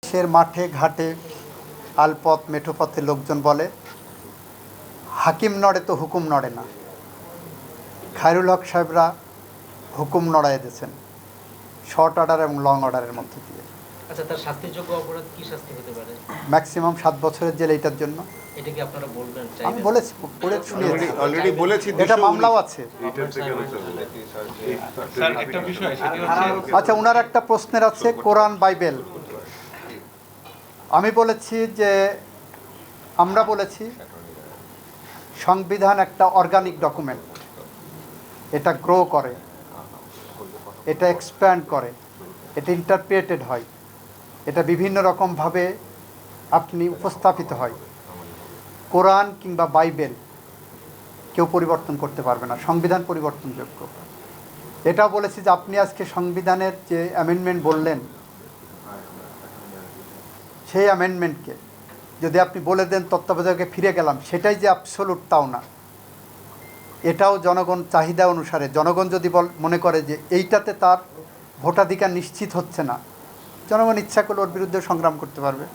দেশের মাঠে ঘাটে আলপথ মেঠোপথে লোকজন বলে হাকিম নড়ে তো হুকুম নড়ে না। খায়রুল হক সাহেবরা হুকুম নড়াই দিয়েছেন শর্ট অর্ডার এবং লং অর্ডারের মধ্যে দিয়ে। আচ্ছা, তার শাস্তিযোগ্য অপরাধ কি শাস্তি হতে পারে? ম্যাক্সিমাম 7 বছরের জেল এইটার জন্য। এটা কি আপনারা বলবেন? আমি বলেছি, পড়ে শুনিয়েছি, অলরেডি বলেছি, এটা মামলাও আছে। স্যার একটা বিষয় সেটি হচ্ছে, আচ্ছা, ওনার একটা প্রশ্নের আছে কোরআন বাইবেল। আমি বলেছি যে আমরা বলেছি সংবিধান একটা অর্গানিক ডকুমেন্ট, এটা গ্রো করে, এটা এক্সপ্যান্ড করে, এটা ইন্টারপ্রিটেড হয়, এটা বিভিন্ন রকমভাবে আপনি উপস্থাপিত হয়। কোরআন কিংবা বাইবেল কেউ পরিবর্তন করতে পারবে না, সংবিধান পরিবর্তনযোগ্য। এটাও বলেছি যে আপনি আজকে সংবিধানের যে অ্যামেন্ডমেন্ট বললেন, সেই অ্যামেন্ডমেন্টকে যদি আপনি বলে দেন তত্ত্বাবধায়কে ফিরে গেলাম, সেটাই যে অ্যাবসোলুট তাও না। এটাও জনগণ চাহিদা অনুসারে, জনগণ যদি মনে করে যে এইটাতে তার ভোটাধিকার নিশ্চিত হচ্ছে না, জনগণ ইচ্ছা করলে ওর বিরুদ্ধে সংগ্রাম করতে পারবে।